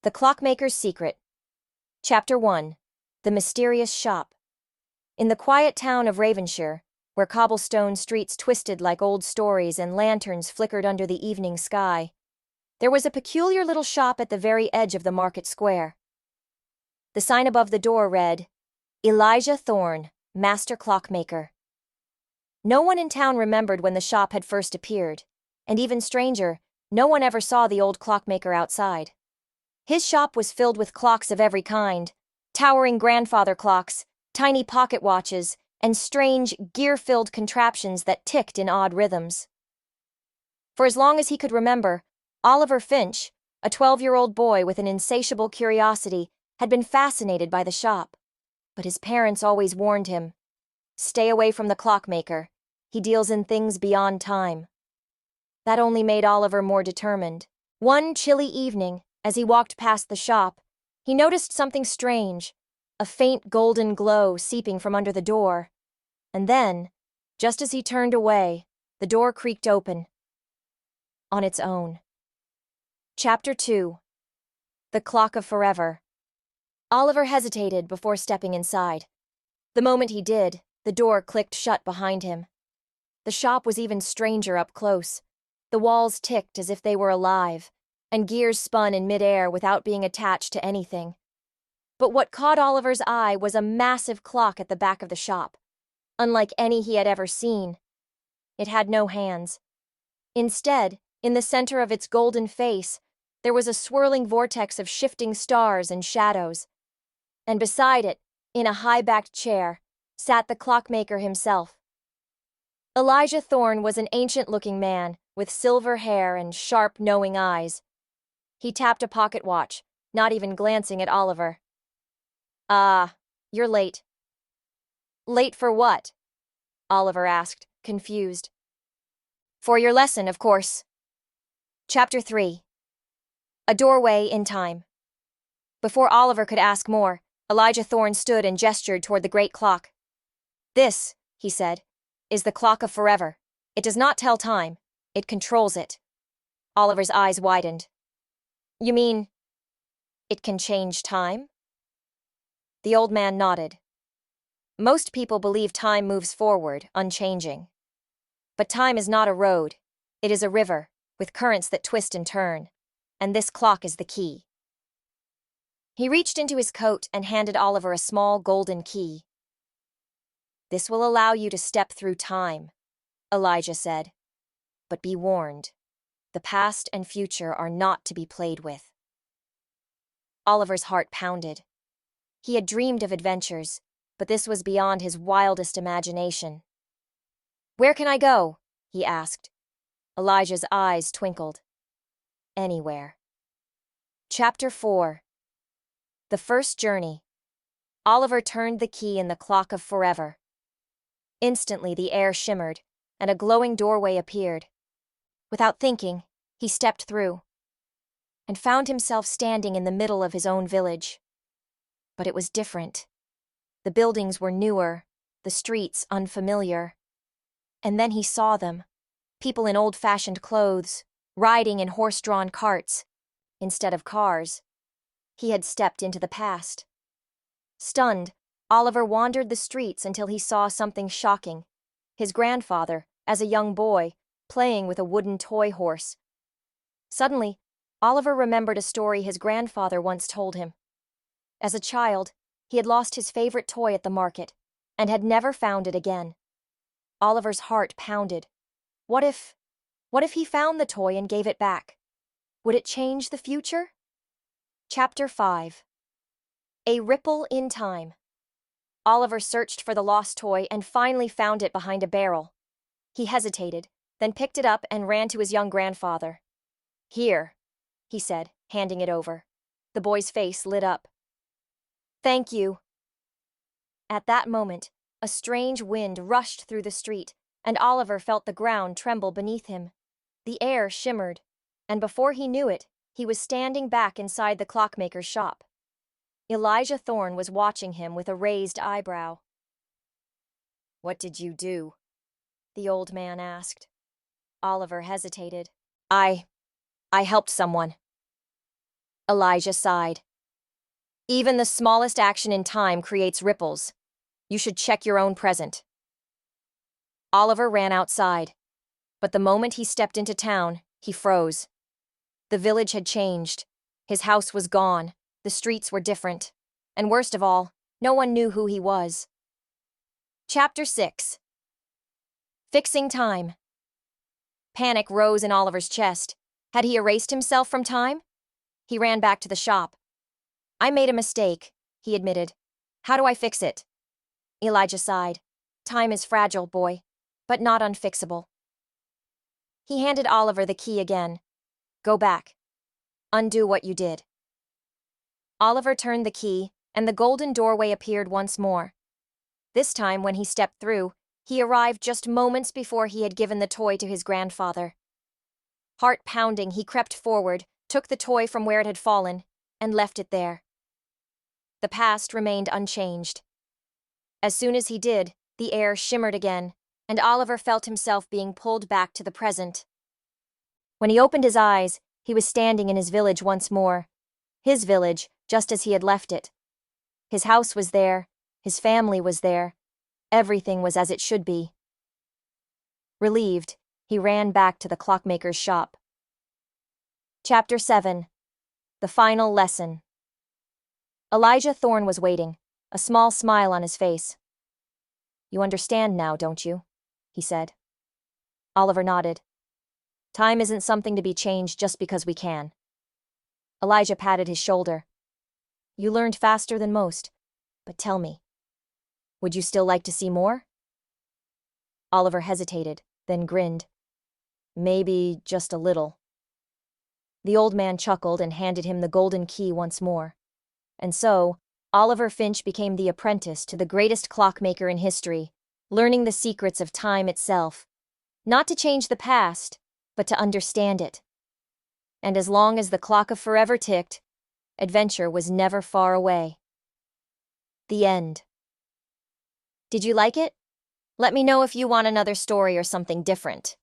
The Clockmaker's Secret. Chapter 1. The Mysterious Shop. In the quiet town of Ravenshire, where cobblestone streets twisted like old stories and lanterns flickered under the evening sky, there was a peculiar little shop at the very edge of the market square. The sign above the door read, Elijah Thorne, Master Clockmaker. No one in town remembered when the shop had first appeared, and even stranger, no one ever saw the old clockmaker outside. His shop was filled with clocks of every kind, towering grandfather clocks, tiny pocket watches, and strange, gear-filled contraptions that ticked in odd rhythms. For as long as he could remember, Oliver Finch, a 12-year-old boy with an insatiable curiosity, had been fascinated by the shop. But his parents always warned him, "Stay away from the clockmaker. He deals in things beyond time." That only made Oliver more determined. One chilly evening, as he walked past the shop, he noticed something strange, a faint golden glow seeping from under the door. And then, just as he turned away, the door creaked open. On its own. Chapter 2. The Clock of Forever. Oliver hesitated before stepping inside. The moment he did, the door clicked shut behind him. The shop was even stranger up close. The walls ticked as if they were alive, and gears spun in midair without being attached to anything. But what caught Oliver's eye was a massive clock at the back of the shop, unlike any he had ever seen. It had no hands. Instead, in the center of its golden face, there was a swirling vortex of shifting stars and shadows. And beside it, in a high-backed chair, sat the clockmaker himself. Elijah Thorne was an ancient-looking man with silver hair and sharp, knowing eyes. He tapped a pocket watch, not even glancing at Oliver. "Ah, you're late." "Late for what?" Oliver asked, confused. "For your lesson, of course." Chapter 3. A Doorway in Time. Before Oliver could ask more, Elijah Thorne stood and gestured toward the great clock. "This," he said, "is the clock of forever. It does not tell time. It controls it." Oliver's eyes widened. "You mean, it can change time?" The old man nodded. "Most people believe time moves forward, unchanging. But time is not a road. It is a river, with currents that twist and turn. And this clock is the key." He reached into his coat and handed Oliver a small golden key. "This will allow you to step through time," Elijah said. "But be warned. The past and future are not to be played with." Oliver's heart pounded. He had dreamed of adventures, but this was beyond his wildest imagination. "Where can I go?" he asked. Elijah's eyes twinkled. "Anywhere." Chapter 4. The First Journey. Oliver turned the key in the clock of forever. Instantly the air shimmered, and a glowing doorway appeared. Without thinking, he stepped through, and found himself standing in the middle of his own village. But it was different. The buildings were newer, the streets unfamiliar. And then he saw them, people in old-fashioned clothes, riding in horse-drawn carts, instead of cars. He had stepped into the past. Stunned, Oliver wandered the streets until he saw something shocking. His grandfather, as a young boy, playing with a wooden toy horse. Suddenly, Oliver remembered a story his grandfather once told him. As a child, he had lost his favorite toy at the market, and had never found it again. Oliver's heart pounded. What if he found the toy and gave it back? Would it change the future? Chapter 5. A Ripple in Time. Oliver searched for the lost toy and finally found it behind a barrel. He hesitated, then picked it up and ran to his young grandfather. "Here," he said, handing it over. The boy's face lit up. "Thank you." At that moment, a strange wind rushed through the street, and Oliver felt the ground tremble beneath him. The air shimmered, and before he knew it, he was standing back inside the clockmaker's shop. Elijah Thorne was watching him with a raised eyebrow. "What did you do?" the old man asked. Oliver hesitated. I helped someone." Elijah sighed. Even the smallest action in time creates ripples. You should check your own present. Oliver ran outside. But the moment he stepped into town, he froze. The village had changed. His house was gone. The streets were different. And worst of all, no one knew who he was. Chapter 6. Fixing Time. Panic rose in Oliver's chest. Had he erased himself from time? He ran back to the shop. I made a mistake, he admitted. How do I fix it? Elijah sighed. Time is fragile, boy, but not unfixable. He handed Oliver the key again. Go back. Undo what you did. Oliver turned the key, and the golden doorway appeared once more. This time, when he stepped through, he arrived just moments before he had given the toy to his grandfather. Heart pounding, he crept forward, took the toy from where it had fallen, and left it there. The past remained unchanged. As soon as he did, the air shimmered again, and Oliver felt himself being pulled back to the present. When he opened his eyes, he was standing in his village once more. His village, just as he had left it. His house was there, his family was there, everything was as it should be. Relieved, he ran back to the clockmaker's shop. Chapter 7. The Final Lesson. Elijah Thorne was waiting, a small smile on his face. You understand now, don't you? He said. Oliver nodded. Time isn't something to be changed just because we can. Elijah patted his shoulder. You learned faster than most, but tell me, would you still like to see more? Oliver hesitated, then grinned. Maybe just a little. The old man chuckled and handed him the golden key once more. And so, Oliver Finch became the apprentice to the greatest clockmaker in history, learning the secrets of time itself. Not to change the past, but to understand it. And as long as the clock of forever ticked, adventure was never far away. The end. Did you like it? Let me know if you want another story or something different.